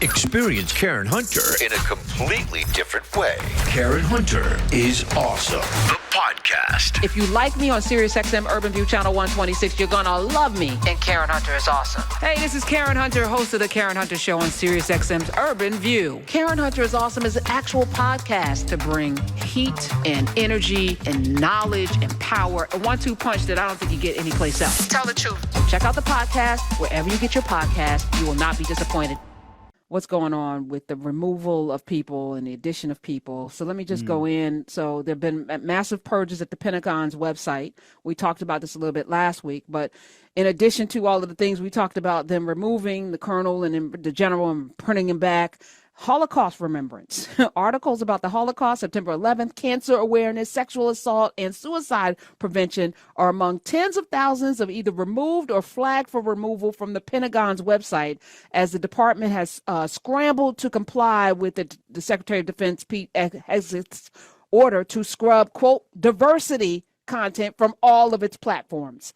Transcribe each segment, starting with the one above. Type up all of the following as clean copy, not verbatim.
Experience Karen Hunter in a completely different way. Karen Hunter is awesome. The podcast. If you like me on SiriusXM Urban View Channel 126, you're gonna love me. And Karen Hunter is awesome. Hey, this is Karen Hunter, host of the Karen Hunter Show on SiriusXM's Urban View. Karen Hunter is awesome is an actual podcast to bring heat and energy and knowledge and power. A 1-2 punch that I don't think you get anyplace else. Tell the truth. Check out the podcast wherever you get your podcast. You will not be disappointed. What's going on with the removal of people and the addition of people. So let me just go in. So there have been massive purges at the Pentagon's website. We talked about this a little bit last week, but in addition to all of the things we talked about, them removing the colonel and the general and putting him back, Holocaust remembrance, articles about the Holocaust, September 11th, cancer awareness, sexual assault, and suicide prevention are among tens of thousands of either removed or flagged for removal from the Pentagon's website, as the department has scrambled to comply with the Secretary of Defense Pete Hegseth's order to scrub, quote, diversity content from all of its platforms.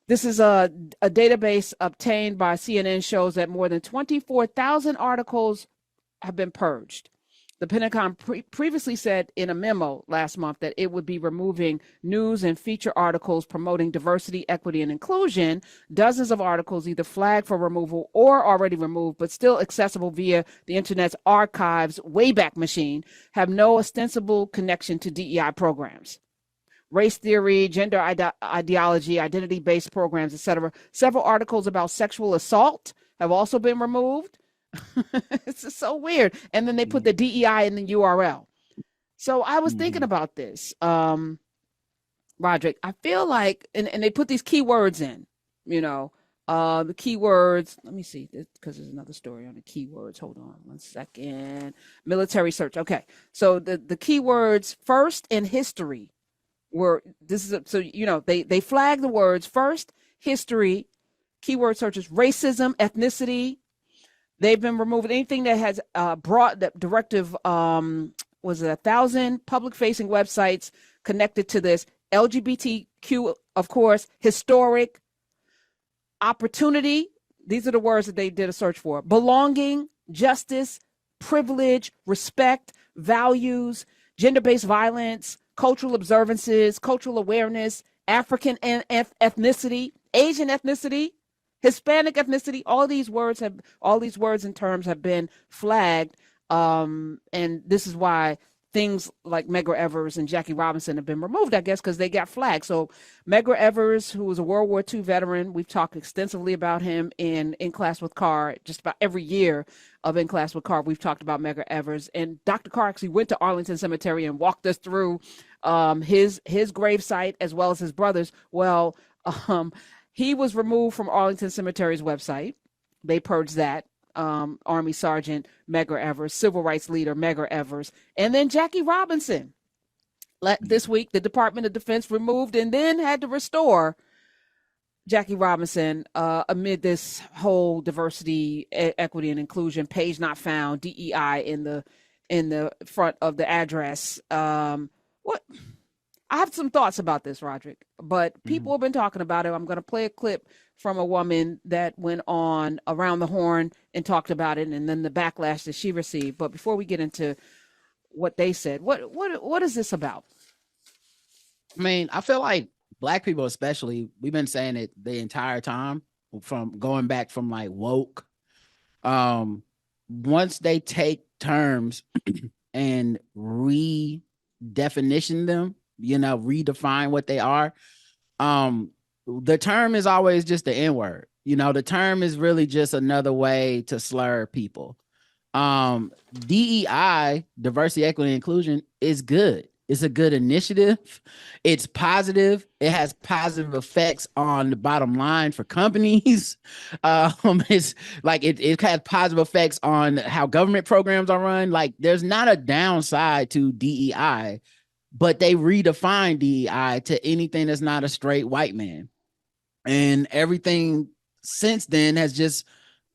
This is a database obtained by CNN shows that more than 24,000 articles have been purged. The Pentagon previously said in a memo last month that it would be removing news and feature articles promoting diversity, equity, and inclusion. Dozens of articles either flagged for removal or already removed, but still accessible via the Internet's archives Wayback Machine, have no ostensible connection to DEI programs. Race theory, gender ideology, identity-based programs, etc. Several articles about sexual assault have also been removed. It's just so weird. And then they put the DEI in the URL. So I was thinking about this, Roderick. I feel like, and they put these keywords in, the keywords. Let me see, because there's another story on the keywords. Hold on 1 second. Military search. Okay. So the keywords first in history were, they flag the words first, history, keyword searches, racism, ethnicity. They've been removing anything that has brought that directive, 1,000 public-facing websites connected to this. LGBTQ, of course, historic, opportunity. These are the words that they did a search for. Belonging, justice, privilege, respect, values, gender-based violence, cultural observances, cultural awareness, African ethnicity, Asian ethnicity, Hispanic ethnicity. All these words and terms have been flagged. And this is why things like Medgar Evers and Jackie Robinson have been removed, I guess, because they got flagged. So Medgar Evers, who was a World War II veteran, we've talked extensively about him in Class with Carr. Just about every year of In Class with Carr, we've talked about Medgar Evers. And Dr. Carr actually went to Arlington Cemetery and walked us through his gravesite as well as his brother's. Well, he was removed from Arlington Cemetery's website. They purged that. Army Sergeant Medgar Evers, civil rights leader Medgar Evers, and then Jackie Robinson. This week, the Department of Defense removed and then had to restore Jackie Robinson amid this whole diversity, equity, and inclusion page not found, DEI in the front of the address. I have some thoughts about this, Roderick, but people have been talking about it. I'm going to play a clip from a woman that went on Around the Horn and talked about it, and then the backlash that she received. But before we get into what they said, what is this about? I mean, I feel like Black people, especially, we've been saying it the entire time, from going back from like woke. Once they take terms and redefinition them, redefine what they are. The term is always just the N-word. The term is really just another way to slur people. DEI, diversity, equity, and inclusion, is good. It's a good initiative. It's positive. It has positive effects on the bottom line for companies. It's like it has positive effects on how government programs are run. Like, there's not a downside to DEI, but they redefine DEI to anything that's not a straight white man. And everything since then has just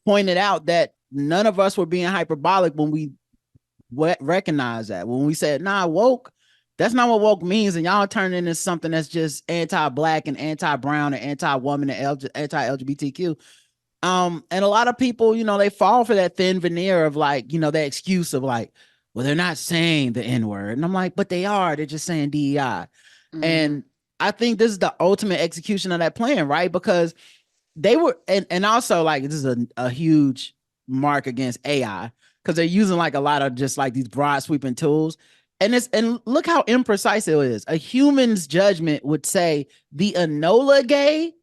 pointed out that none of us were being hyperbolic when we recognize that. When we said, nah, woke, that's not what woke means. And y'all turn into something that's just anti-Black and anti-brown and anti-woman and anti-LGBTQ. And a lot of people, they fall for that thin veneer of like, that excuse of like, well, they're not saying the N-word. And I'm like, but they are. They're just saying DEI. And I think this is the ultimate execution of that plan, right? Because they were, and also like this is a huge mark against AI because they're using like a lot of just like these broad sweeping tools. And look how imprecise it is. A human's judgment would say the Enola Gay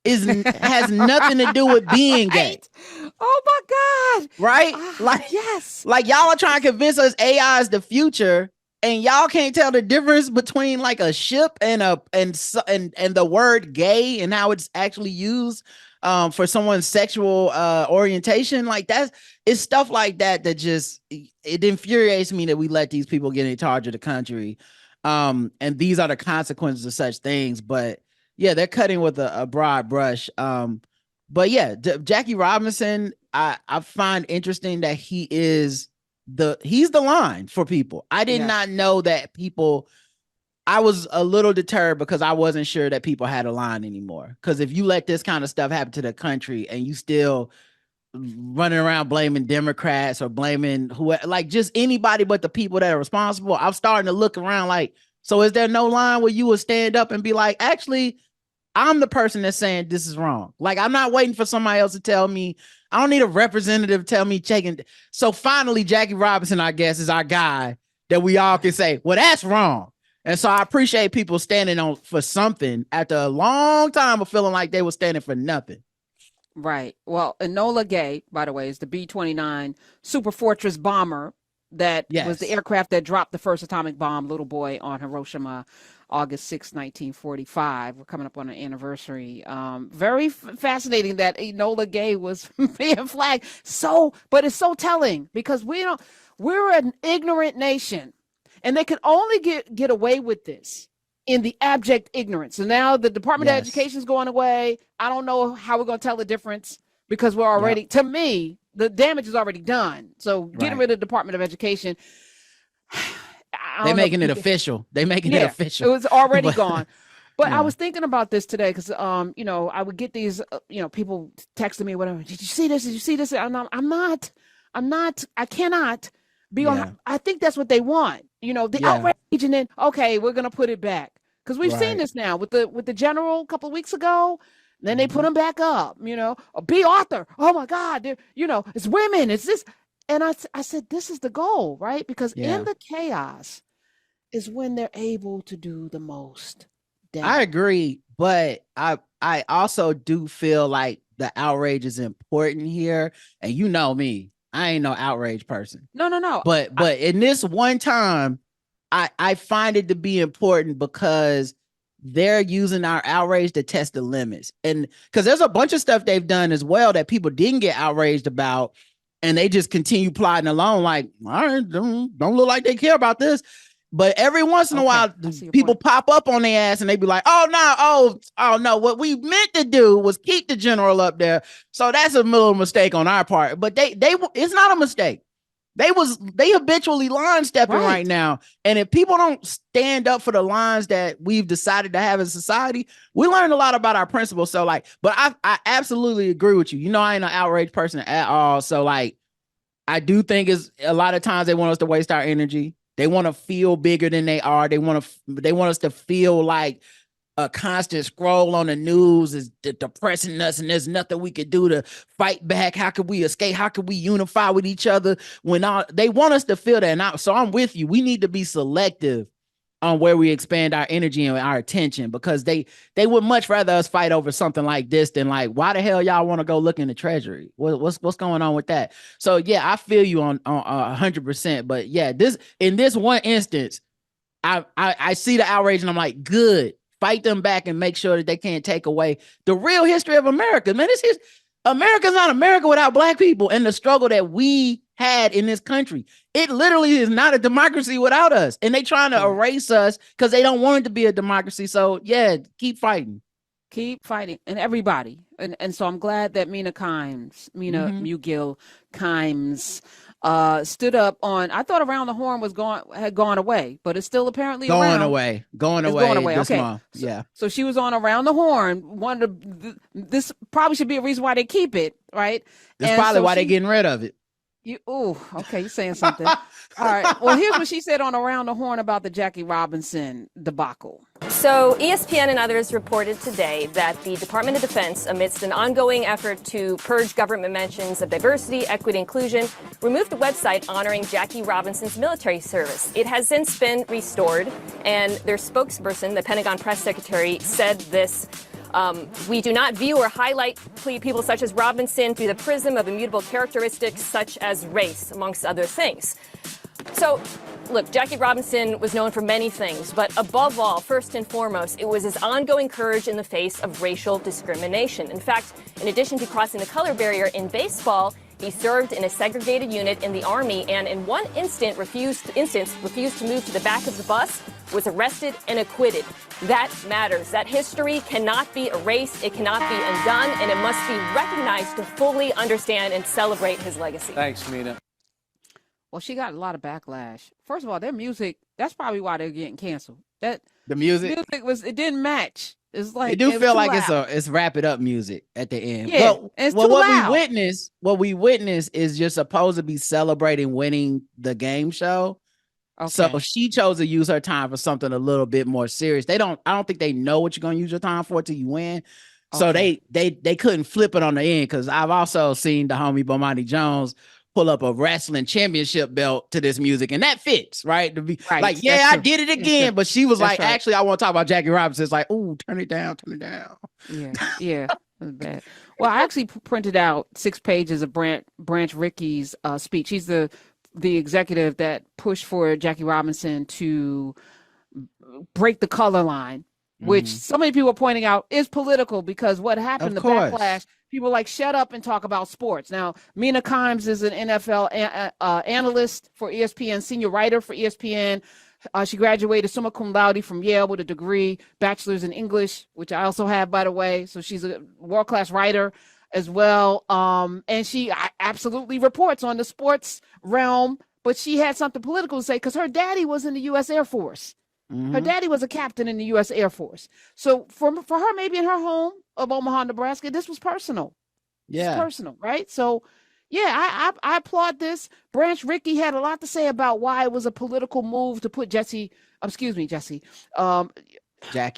has nothing to do with being gay. Right? Oh my God. Right? Like, yes. Like y'all are trying to convince us AI is the future, and y'all can't tell the difference between like a ship and the word gay and how it's actually used for someone's sexual orientation. Like it's stuff like that just it infuriates me that we let these people get in charge of the country. And these are the consequences of such things. But yeah, they're cutting with a broad brush. But yeah, Jackie Robinson, I find interesting that he's the line for people. I did not know that people. I was a little deterred because I wasn't sure that people had a line anymore. Because if you let this kind of stuff happen to the country and you still running around blaming Democrats or blaming whoever, like just anybody but the people that are responsible, I'm starting to look around like, so is there no line where you would stand up and be like, actually, I'm the person that's saying this is wrong. Like, I'm not waiting for somebody else to tell me. I don't need a representative to tell me checking. So finally, Jackie Robinson, I guess, is our guy that we all can say, well, that's wrong. And so I appreciate people standing on for something after a long time of feeling like they were standing for nothing. Right. Well, Enola Gay, by the way, is the B-29 Super Fortress bomber that was the aircraft that dropped the first atomic bomb, little boy, on Hiroshima, August 6, 1945. We're coming up on an anniversary. Very fascinating that Enola Gay was being flagged. But it's so telling because we're an ignorant nation, and they can only get away with this in the abject ignorance. And now the Department of Education is going away. I don't know how we're going to tell the difference because we're already, to me, the damage is already done. So getting rid of the Department of Education, they're making it official. They're making it official. It was already gone. But I was thinking about this today because, I would get these, people texting me, whatever. Did you see this? Did you see this? I'm not, I cannot be on. I think that's what they want. The outrage, and then, okay, we're going to put it back. Because we've seen this now with the general a couple of weeks ago. Then they put them back up, B. Arthur. Oh my God. It's women. It's this. And I said, this is the goal, right? Because in the chaos is when they're able to do the most damage. I agree. But I also do feel like the outrage is important here. And you know me, I ain't no outrage person. No. But in this one time, I find it to be important because they're using our outrage to test the limits. And because there's a bunch of stuff they've done as well that people didn't get outraged about, and they just continue plodding along like, all right, don't look like they care about this. But every once in a while, people pop up on their ass and they be like, oh no, what we meant to do was keep the general up there. So that's a little mistake on our part. But it's not a mistake. They habitually line stepping right now. And if people don't stand up for the lines that we've decided to have in society, we learn a lot about our principles. So but I absolutely agree with you. I ain't an outraged person at all. So I do think is a lot of times they want us to waste our energy. They want to feel bigger than they are. They want us to feel like a constant scroll on the news is depressing us and there's nothing we could do to fight back. How could we escape? How could we unify with each other when they want us to feel that? So I'm with you. We need to be selective on where we expand our energy and our attention because they would much rather us fight over something like this than like, why the hell y'all want to go look in the treasury? What's going on with that? So yeah, I feel you on 100%. But yeah, in this one instance, I see the outrage and I'm like, good. Fight them back and make sure that they can't take away the real history of America. Man, America's not America without Black people and the struggle that we had in this country. It literally is not a democracy without us. And they trying to erase us because they don't want it to be a democracy. So yeah, keep fighting. Keep fighting, and everybody. And so I'm glad that Mina Mugill Kimes stood up on. I thought Around the Horn had gone away, but it's still apparently going around. Going away. This okay. month. Yeah. So she was on Around the Horn. This probably should be a reason why they keep it, right? That's probably why they're getting rid of it. Okay, you're saying something. All right. Well, here's what she said on Around the Horn about the Jackie Robinson debacle. So ESPN and others reported today that the Department of Defense, amidst an ongoing effort to purge government mentions of diversity, equity, inclusion, removed the website honoring Jackie Robinson's military service. It has since been restored, and their spokesperson, the Pentagon press secretary, said this. We do not view or highlight people such as Robinson through the prism of immutable characteristics such as race, amongst other things. So, look, Jackie Robinson was known for many things, but above all, first and foremost, it was his ongoing courage in the face of racial discrimination. In fact, in addition to crossing the color barrier in baseball, he served in a segregated unit in the Army and in one instance refused to move to the back of the bus, was arrested and acquitted. That matters. That history cannot be erased, it cannot be undone, and it must be recognized to fully understand and celebrate his legacy. Thanks, Mina. Well, she got a lot of backlash. First of all, their music, that's probably why they're getting canceled. The music it didn't match. It's like it do feel like it's wrap it up music at the end. Yeah, but it's too loud. What we witness is just supposed to be celebrating winning the game show. Okay. So she chose to use her time for something a little bit more serious. I don't think they know what you're gonna use your time for till you win. So they couldn't flip it on the end, because I've also seen the homie Bomani Jones pull up a wrestling championship belt to this music, and that fits, right? To be like, yeah, I did it again, but she was like, actually, I want to talk about Jackie Robinson. It's like, ooh, turn it down. Yeah, that's bad. Well, I actually printed out 6 pages of Branch Rickey's speech. He's the executive that pushed for Jackie Robinson to break the color line, which so many people are pointing out is political, because what happened, the backlash, people like, shut up and talk about sports. Now, Mina Kimes is an NFL analyst for ESPN, senior writer for ESPN. She graduated summa cum laude from Yale with a degree, bachelor's in English, which I also have, by the way. So she's a world-class writer as well. And she absolutely reports on the sports realm, but she had something political to say because her daddy was in the U.S. Air Force. Her daddy was a captain in the U.S. Air Force. So for her, maybe in her home of Omaha, Nebraska, this was personal. Yeah. It's personal, right? So, yeah, I applaud this. Branch Rickey had a lot to say about why it was a political move to put Jackie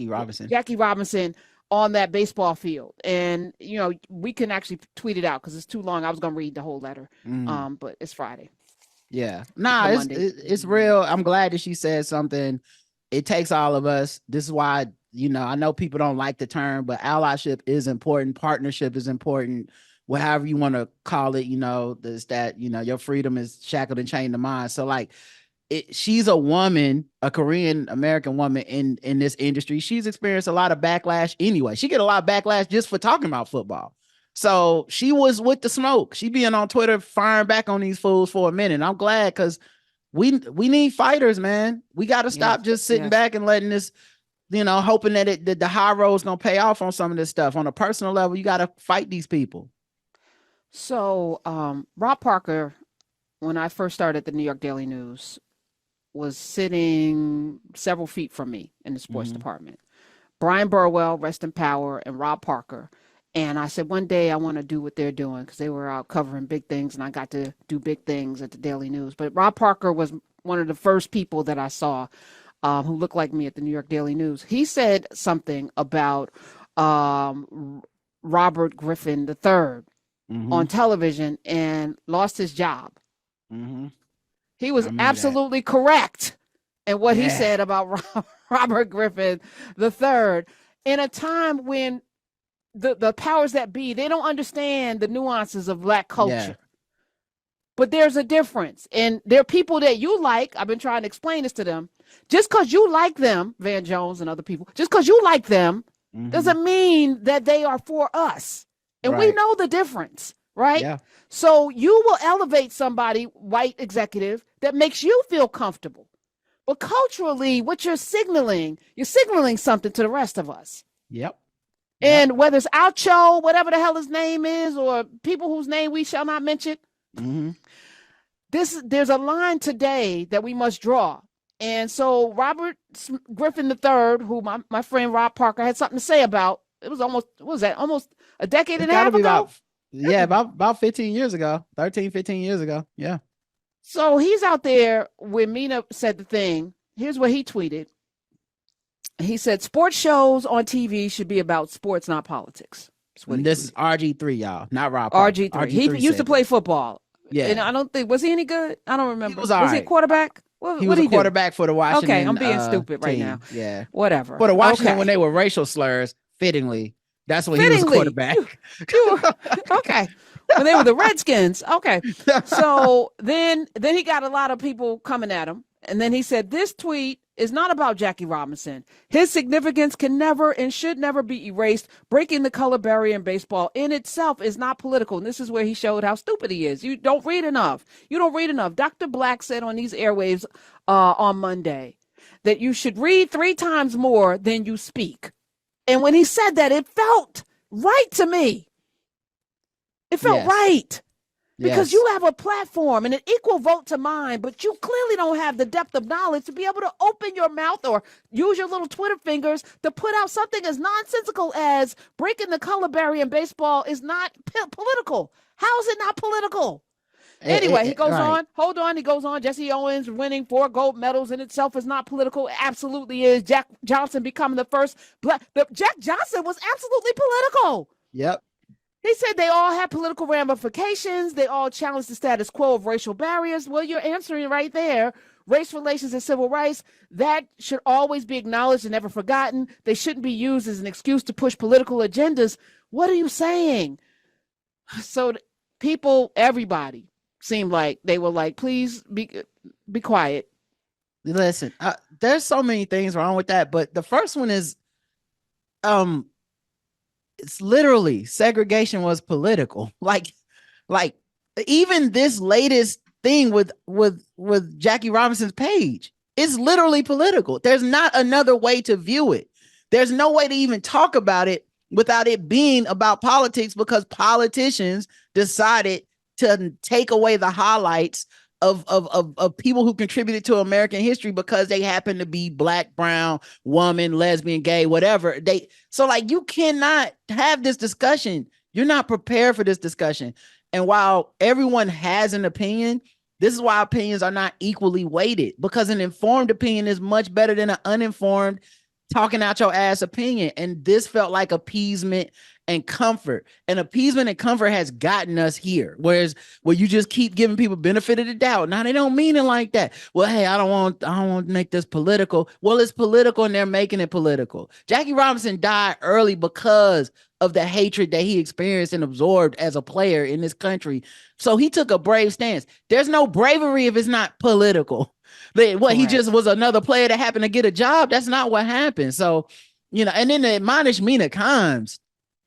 Robinson on that baseball field. And, we can actually tweet it out because it's too long. I was going to read the whole letter, but it's Friday. Yeah. Nah, it's real. I'm glad that she said something. It takes all of us. This is why, I know people don't like the term, but allyship is important. Partnership is important. However you want to call it, there's that, your freedom is shackled and chained to mine. So she's a woman, a Korean American woman in this industry. She's experienced a lot of backlash anyway. She get a lot of backlash just for talking about football. So she was with the smoke. She being on Twitter, firing back on these fools for a minute. I'm glad, because we need fighters, man. We got to stop just sitting back and letting this, hoping that the high road's going to pay off on some of this stuff. On a personal level, you got to fight these people. So Rob Parker, when I first started the New York Daily News, was sitting several feet from me in the sports department. Brian Burwell, rest in power, and Rob Parker. And I said, one day I want to do what they're doing, because they were out covering big things and I got to do big things at the Daily News. But Rob Parker was one of the first people that I saw who looked like me at the New York Daily News. He said something about Robert Griffin III on television and lost his job. He was absolutely correct in what he said about Robert Griffin III in a time when the powers that be, they don't understand the nuances of Black culture. But there's a difference. And there are people that you like. I've been trying to explain this to them. Just because you like them, Van Jones and other people, just because you like them doesn't mean that they are for us. And we know the difference, right? Yeah. So you will elevate somebody, white executive, that makes you feel comfortable. But culturally, what you're signaling something to the rest of us. Yep. And whether it's Oucho, whatever the hell his name is, or people whose name we shall not mention, there's a line today that we must draw. And so Robert Griffin III, who my friend Rob Parker had something to say about, it was almost, what was that, almost a decade and a half ago? About 15 years ago, 13, 15 years ago. Yeah. So he's out there when Mina said the thing. Here's what he tweeted. He said, sports shows on TV should be about sports, not politics. This is RG3, y'all, not Rob Parker. RG3. He used to play football. Yeah. And I don't think, was he any good? I don't remember. Was he a quarterback? He was a quarterback for the Washington. Okay, I'm being stupid right team. now. Yeah. Whatever. For the Washington, when they were racial slurs, fittingly, that's when he was quarterback. Okay. When they were the Redskins. Okay. So then he got a lot of people coming at him. And then he said, this tweet is not about Jackie Robinson. His significance can never and should never be erased. Breaking the color barrier in baseball in itself is not political. And this is where he showed how stupid he is. You don't read enough. Dr. Black said on these airwaves on Monday that you should read 3 times more than you speak. And when he said that, it felt right to me. It felt right. Because you have a platform and an equal vote to mine, but you clearly don't have the depth of knowledge to be able to open your mouth or use your little Twitter fingers to put out something as nonsensical as breaking the color barrier in baseball is not political. How is it not political? Anyway, he goes on. Hold on. He goes on. Jesse Owens winning 4 gold medals in itself is not political. It absolutely is. Jack Johnson becoming the first black. Jack Johnson was absolutely political. Yep. He said they all had political ramifications. They all challenged the status quo of racial barriers. Well, you're answering right there. Race relations and civil rights, that should always be acknowledged and never forgotten. They shouldn't be used as an excuse to push political agendas. What are you saying? So people, everybody seemed like they were like, please be quiet. Listen, there's so many things wrong with that. But the first one is, it's literally segregation was political. Like even this latest thing with Jackie Robinson's page, it's literally political. There's not another way to view it. There's no way to even talk about it without it being about politics, because politicians decided to take away the highlights of people who contributed to American history because they happen to be black, brown, woman, lesbian, gay, whatever. So like, you cannot have this discussion. You're not prepared for this discussion. And while everyone has an opinion, this is why opinions are not equally weighted, because an informed opinion is much better than an uninformed talking out your ass opinion. And this felt like appeasement and comfort, and appeasement and comfort has gotten us here. Whereas where you just keep giving people benefit of the doubt. Now they don't mean it like that. Well, hey, I don't want to make this political. Well, it's political and they're making it political. Jackie Robinson died early because of the hatred that he experienced and absorbed as a player in this country. So he took a brave stance. There's no bravery if it's not political. He just was another player that happened to get a job. That's not what happened. So, and then to admonish Mina Kimes,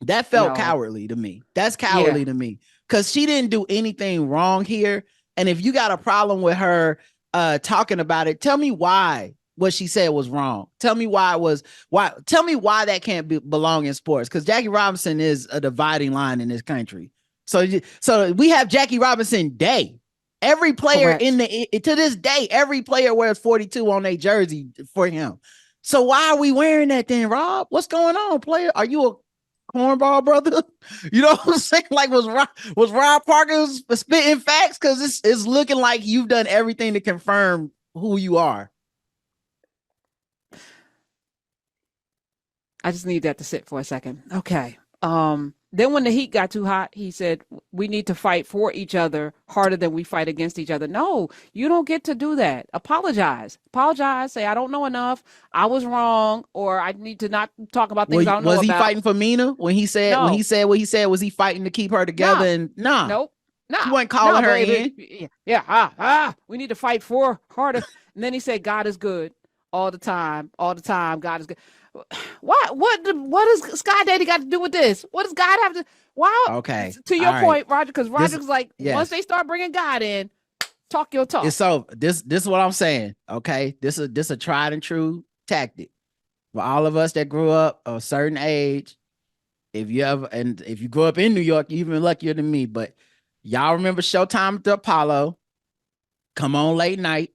that felt cowardly to me. That's cowardly to me, because she didn't do anything wrong here. And if you got a problem with her talking about it, tell me why what she said was wrong. Tell me why that can't belong in sports, because Jackie Robinson is a dividing line in this country. So we have Jackie Robinson Day. Every player to this day, every player wears 42 on their jersey for him. So why are we wearing that then, Rob? What's going on, player? Are you a cornball brother? You know what I'm saying? Like, was Rob Parker spitting facts? Because it's looking like you've done everything to confirm who you are. I just need that to sit for a second. Okay. Then when the heat got too hot, he said, we need to fight for each other harder than we fight against each other. No, you don't get to do that. Apologize. Say, I don't know enough. I was wrong, or I need to not talk about things I don't know about. Was he fighting for Mina when he said what he said? Was he fighting to keep her together? Nope. He wasn't calling her in. Yeah. We need to fight for harder. And then he said, God is good all the time. God is good. What does Sky Daddy got to do with this? What does God have to? Wow. Okay. To your point, Roger, because Roger's once they start bringing God in, talk your talk. So this is what I'm saying. Okay, this is a tried and true tactic for all of us that grew up of a certain age. if you grew up in New York, you're even luckier than me. But y'all remember Showtime at the Apollo? Come on late night.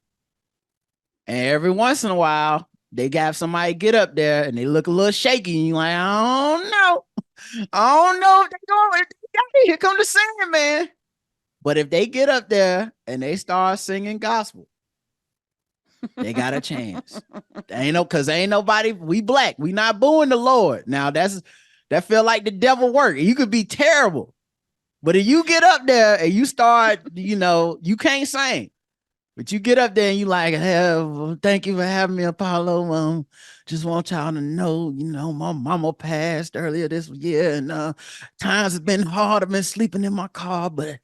And every once in a while, they got somebody get up there and they look a little shaky. And you're like, I don't know if they're going. Here come the singing, man. But if they get up there and they start singing gospel, they got a chance. Cause ain't nobody, we black. We not booing the Lord. Now that feel like the devil work. You could be terrible. But if you get up there and you start, you can't sing. But you get up there and you like, hey, thank you for having me, Apollo. Just want y'all to know, my mama passed earlier this year, and times have been hard. I've been sleeping in my car, but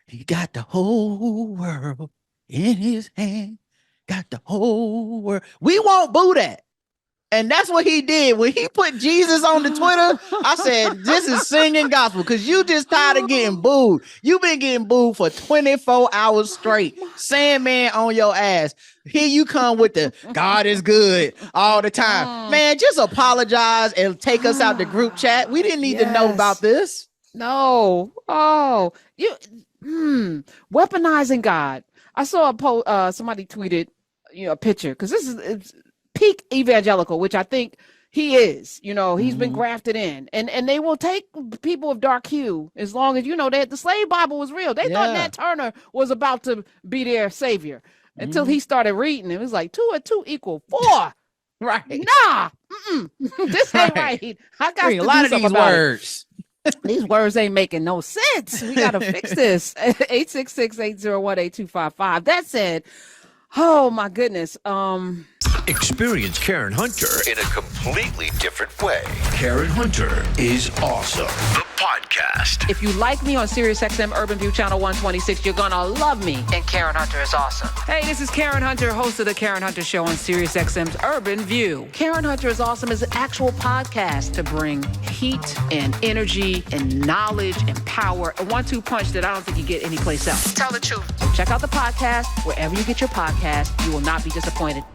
he got the whole world in his hand. Got the whole world. We won't boo that. And that's what he did. When he put Jesus on the Twitter, I said, this is singing gospel, because you just tired of getting booed. You've been getting booed for 24 hours straight. Sandman on your ass. Here you come with the God is good all the time. Man, just apologize and take us out the group chat. We didn't need to know about this. No. Oh, weaponizing God. I saw a post, somebody tweeted, a picture, because this is peak evangelical, which I think he is. He's been grafted in, and they will take people of dark hue as long as that the slave Bible was real. They thought Nat Turner was about to be their savior until he started reading. It was like 2 and 2 equal 4. Right? Nah, this ain't right. I got a lot of these words. These words ain't making no sense. We gotta fix this. 866-801-8255. That said, oh my goodness. Experience Karen Hunter in a completely different way. Karen Hunter is awesome. The podcast. If you like me on SiriusXM Urban View Channel 126, you're gonna love me. And Karen Hunter is awesome. Hey, this is Karen Hunter, host of the Karen Hunter Show on SiriusXM's Urban View. Karen Hunter is awesome is an actual podcast to bring heat and energy and knowledge and power. A 1-2 punch that I don't think you get anyplace else. Tell the truth. So check out the podcast wherever you get your podcast. You will not be disappointed.